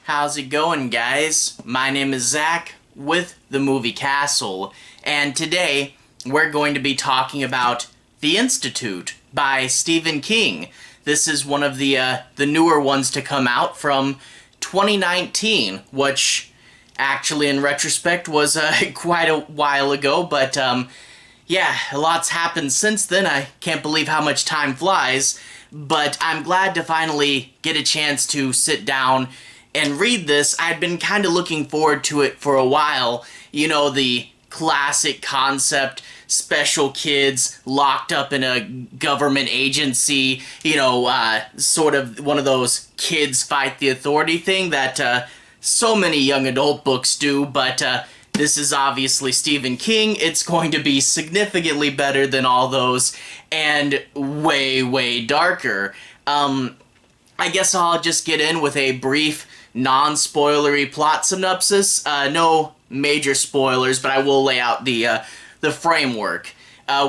How's it going, guys? My name is Zach with the Movie Castle, and today we're going to be talking about The Institute by Stephen King. This is one of the newer ones to come out from 2019, which actually in retrospect was quite a while ago, but yeah, a lot's happened since then. I can't believe how much time flies, but I'm glad to finally get a chance to sit down and read this. I'd been kind of looking forward to it for a while. You know, the classic concept, special kids locked up in a government agency, sort of one of those kids fight the authority thing that so many young adult books do, but this is obviously Stephen King. It's going to be significantly better than all those, and way, way darker. I guess I'll just get in with a brief, non-spoilery plot synopsis. No major spoilers, but I will lay out the framework.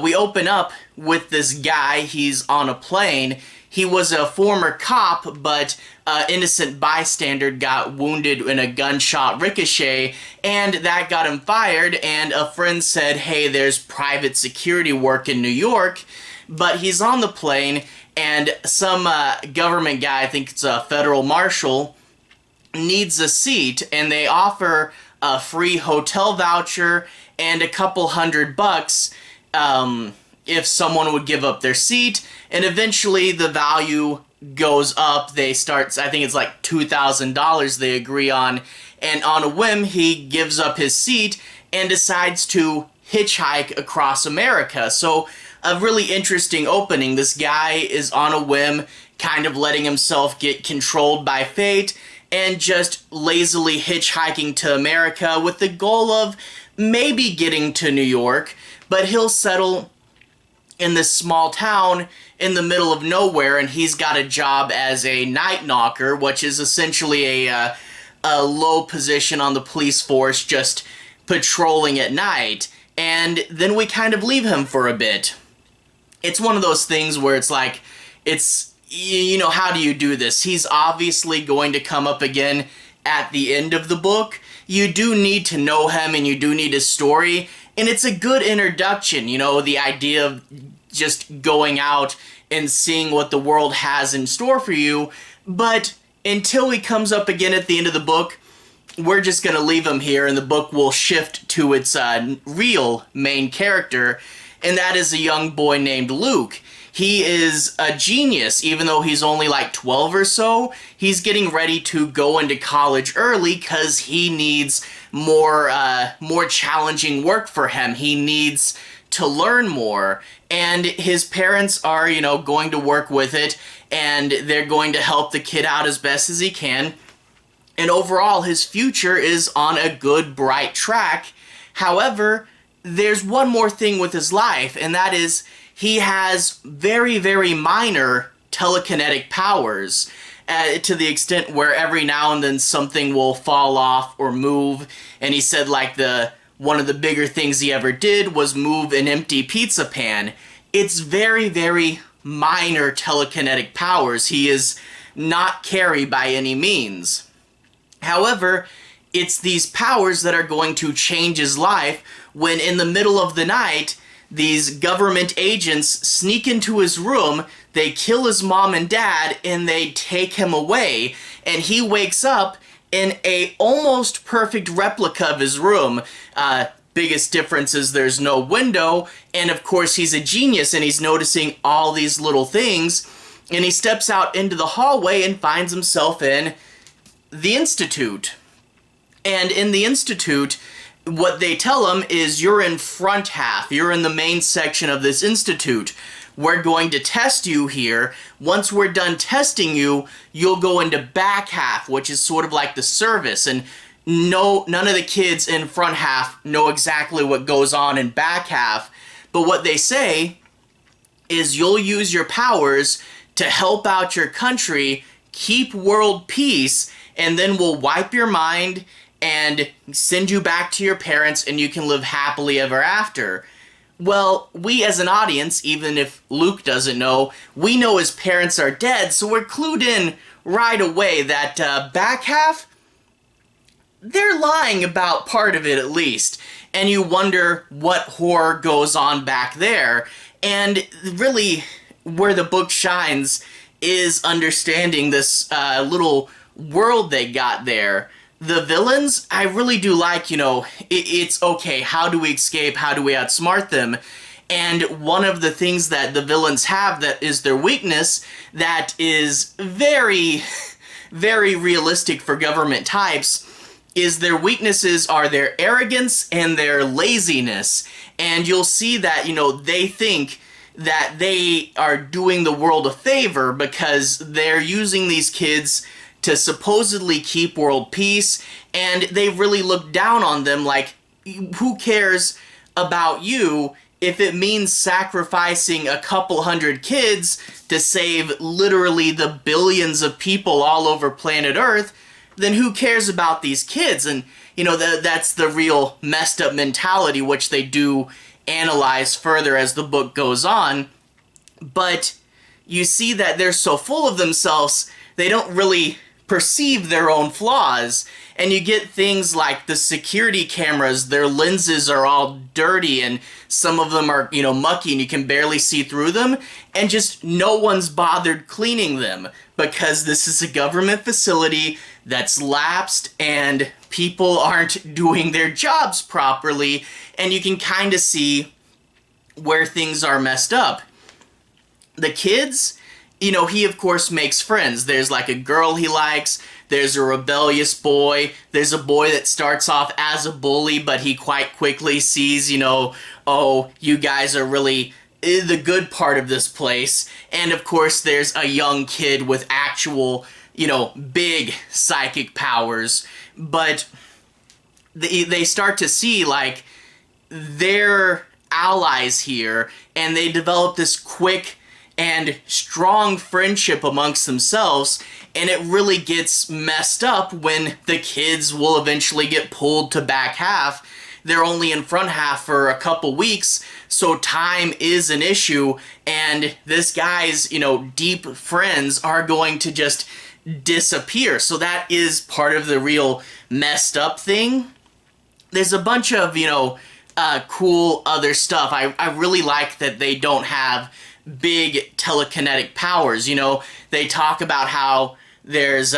We open up with this guy. He's on a plane. He was a former cop, but innocent bystander got wounded in a gunshot ricochet, and that got him fired, and a friend said, hey, there's private security work in New York, but he's on the plane, and some government guy, I think it's a federal marshal, needs a seat, and they offer a free hotel voucher and a couple $100 if someone would give up their seat, and eventually the value goes up. They start, I think it's like $2,000 they agree on, and on a whim he gives up his seat and decides to hitchhike across America. So a really interesting opening. This guy is on a whim, kind of letting himself get controlled by fate, and just lazily hitchhiking to America with the goal of maybe getting to New York, but he'll settle in this small town in the middle of nowhere, and he's got a job as a night knocker, which is essentially a low position on the police force, just patrolling at night. And then we kind of leave him for a bit. It's one of those things where it's like, how do you do this? He's obviously going to come up again at the end of the book. You do need to know him, and you do need his story, and it's a good introduction, the idea of just going out and seeing what the world has in store for you. But until he comes up again at the end of the book, we're just going to leave him here, and the book will shift to its real main character, and that is a young boy named Luke. He is a genius, even though he's only like 12 or so. He's getting ready to go into college early because he needs more challenging work for him. He needs to learn more, and his parents are, going to work with it, and they're going to help the kid out as best as he can. And overall, his future is on a good, bright track. However, there's one more thing with his life, and that is he has very, very minor telekinetic powers, to the extent where every now and then something will fall off or move. And he said one of the bigger things he ever did was move an empty pizza pan. It's very, very minor telekinetic powers. He is not Carrie by any means. However, it's these powers that are going to change his life when in the middle of the night, these government agents sneak into his room, they kill his mom and dad, and they take him away. And he wakes up in a almost perfect replica of his room. Biggest difference is there's no window, and of course he's a genius and he's noticing all these little things, and he steps out into the hallway and finds himself in the Institute. And in the Institute, what they tell him is, you're in front half, you're in the main section of this institute. We're going to test you here. Once we're done testing you, you'll go into back half, which is sort of like the service. And none of the kids in front half know exactly what goes on in back half. But what they say is you'll use your powers to help out your country, keep world peace, and then we'll wipe your mind and send you back to your parents, and you can live happily ever after. Well, we as an audience, even if Luke doesn't know, we know his parents are dead, so we're clued in right away that back half, they're lying about part of it at least. And you wonder what horror goes on back there. And really, where the book shines is understanding this little world they got there. The villains, I really do like, it's okay, how do we escape, how do we outsmart them? And one of the things that the villains have that is their weakness, that is very, very realistic for government types, is their weaknesses are their arrogance and their laziness. And you'll see that, they think that they are doing the world a favor because they're using these kids to supposedly keep world peace, and they really look down on them like, who cares about you if it means sacrificing a couple hundred kids to save literally the billions of people all over planet Earth? Then who cares about these kids? And, that's the real messed up mentality, which they do analyze further as the book goes on. But you see that they're so full of themselves, they don't really perceive their own flaws. And you get things like the security cameras, their lenses are all dirty and some of them are, mucky and you can barely see through them, and just no one's bothered cleaning them because this is a government facility that's lapsed and people aren't doing their jobs properly, and you can kind of see where things are messed up. The kids, he of course makes friends. There's like a girl he likes, there's a rebellious boy, there's a boy that starts off as a bully, but he quite quickly sees, oh, you guys are really the good part of this place. And of course there's a young kid with actual, big psychic powers. But they start to see, like, they're allies here, and they develop this quick and strong friendship amongst themselves, and it really gets messed up when the kids will eventually get pulled to back half. They're only in front half for a couple weeks, so time is an issue, and this guy's, deep friends are going to just disappear. So that is part of the real messed up thing. There's a bunch of, cool other stuff. I really like that they don't have big telekinetic powers. They talk about how there's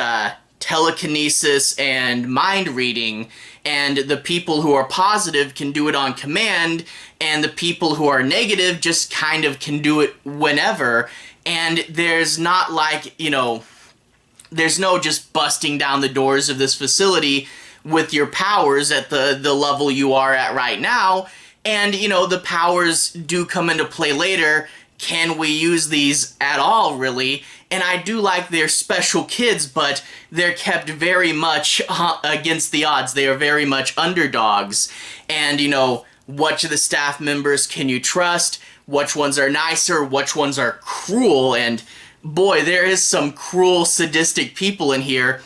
telekinesis and mind reading, and the people who are positive can do it on command, and the people who are negative just kind of can do it whenever. And there's not like, there's no just busting down the doors of this facility with your powers at the level you are at right now. And, the powers do come into play later. Can we use these at all, really? And I do like they're special kids, but they're kept very much against the odds. They are very much underdogs. And, which of the staff members can you trust? Which ones are nicer? Which ones are cruel? And boy, there is some cruel, sadistic people in here.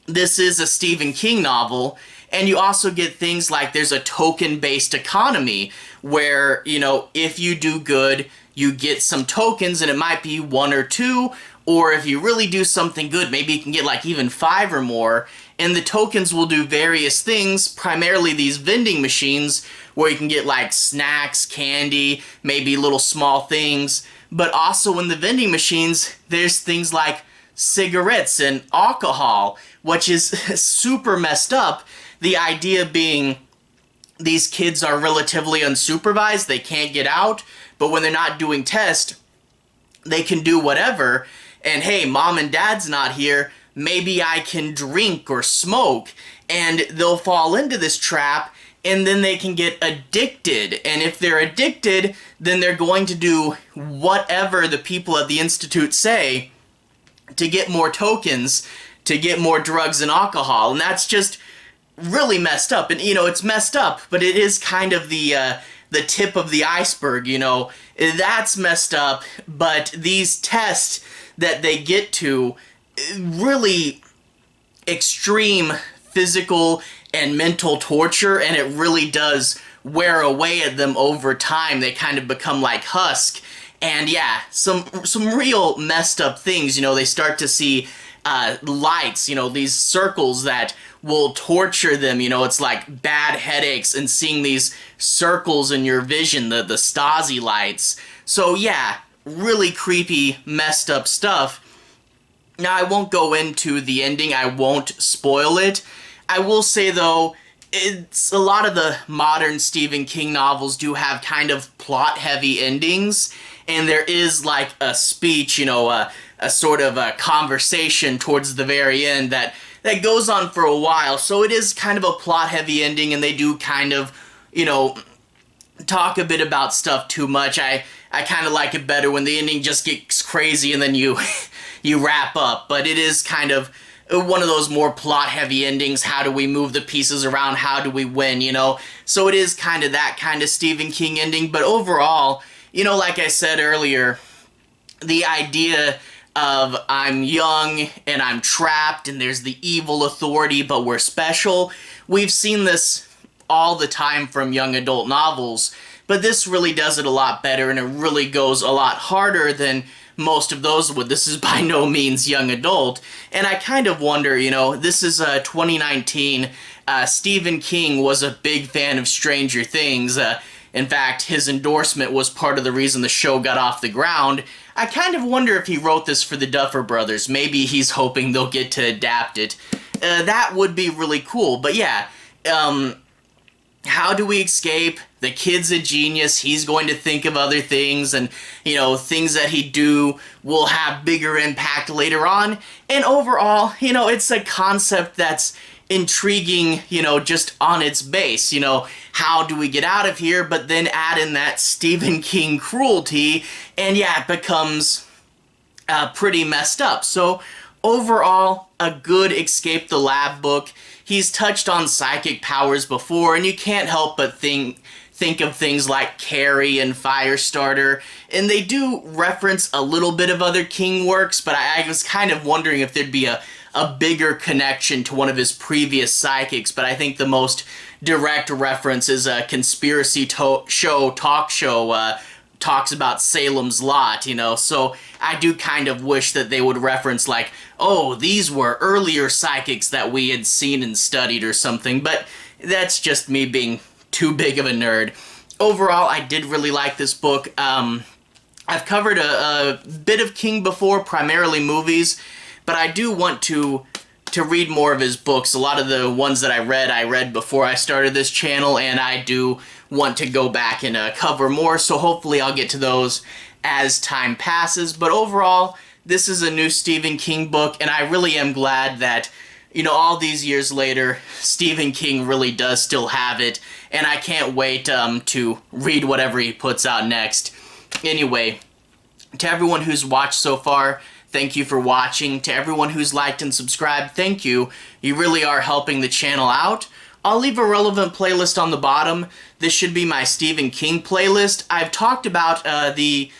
This is a Stephen King novel, and you also get things like there's a token-based economy where, if you do good, you get some tokens, and it might be 1 or 2, or if you really do something good, maybe you can get like even 5 or more, and the tokens will do various things, primarily these vending machines, where you can get like snacks, candy, maybe little small things, but also in the vending machines, there's things like cigarettes and alcohol, which is super messed up. The idea being these kids are relatively unsupervised, they can't get out, but when they're not doing tests, they can do whatever, and hey, mom and dad's not here, maybe I can drink or smoke, and they'll fall into this trap, and then they can get addicted, and if they're addicted, then they're going to do whatever the people at the Institute say to get more tokens, to get more drugs and alcohol, and that's just really messed up. And it's messed up, but it is kind of the tip of the iceberg. That's messed up, but these tests that they get to, really extreme physical and mental torture, and it really does wear away at them over time. They kind of become like husk. And yeah, some real messed up things. They start to see lights, these circles that will torture them. It's like bad headaches and seeing these circles in your vision, the Stasi lights. So yeah, really creepy, messed up stuff. Now, I won't go into the ending. I won't spoil it. I will say, though, it's a lot of the modern Stephen King novels do have kind of plot-heavy endings, and there is like a speech, a sort of a conversation towards the very end that goes on for a while. So it is kind of a plot-heavy ending, and they do kind of, talk a bit about stuff too much. I kind of like it better when the ending just gets crazy and then you you wrap up. But it is kind of one of those more plot-heavy endings. How do we move the pieces around? How do we win, So it is kind of that kind of Stephen King ending. But overall, like I said earlier, the idea of I'm young and I'm trapped and there's the evil authority, but we're special. We've seen this all the time from young adult novels, but this really does it a lot better, and it really goes a lot harder than most of those would. This is by no means young adult, and I kind of wonder, this is 2019. Stephen King was a big fan of Stranger Things. In fact, his endorsement was part of the reason the show got off the ground. I kind of wonder if he wrote this for the Duffer Brothers. Maybe he's hoping they'll get to adapt it. That would be really cool. But yeah, how do we escape? The kid's a genius. He's going to think of other things, and, things that he do will have bigger impact later on. And overall, it's a concept that's intriguing, just on its base. How do we get out of here? But then add in that Stephen King cruelty, and yeah, it becomes pretty messed up. So overall, a good Escape the Lab book. He's touched on psychic powers before, and you can't help but think of things like Carrie and Firestarter, and they do reference a little bit of other King works, but I was kind of wondering if there'd be a bigger connection to one of his previous psychics. But I think the most direct reference is a conspiracy talk show talks about Salem's Lot, so I do kind of wish that they would reference like, oh, these were earlier psychics that we had seen and studied or something, but that's just me being too big of a nerd. Overall, I did really like this book. I've covered a bit of King before, primarily movies, but I do want to read more of his books. A lot of the ones that I read before I started this channel, and I do want to go back and cover more, so hopefully I'll get to those as time passes. But overall, this is a new Stephen King book, and I really am glad that, all these years later, Stephen King really does still have it, and I can't wait to read whatever he puts out next. Anyway, to everyone who's watched so far, thank you for watching. To everyone who's liked and subscribed, thank you. You really are helping the channel out. I'll leave a relevant playlist on the bottom. This should be my Stephen King playlist. I've talked about the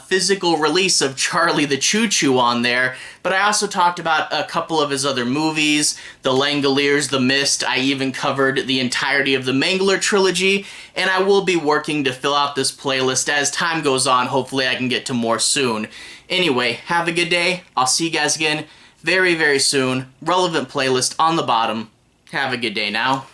physical release of Charlie the Choo Choo on there, but I also talked about a couple of his other movies, The Langoliers, The Mist. I even covered the entirety of the Mangler trilogy, and I will be working to fill out this playlist as time goes on. Hopefully I can get to more soon. Anyway, have a good day. I'll see you guys again very, very soon. Relevant playlist on the bottom. Have a good day now.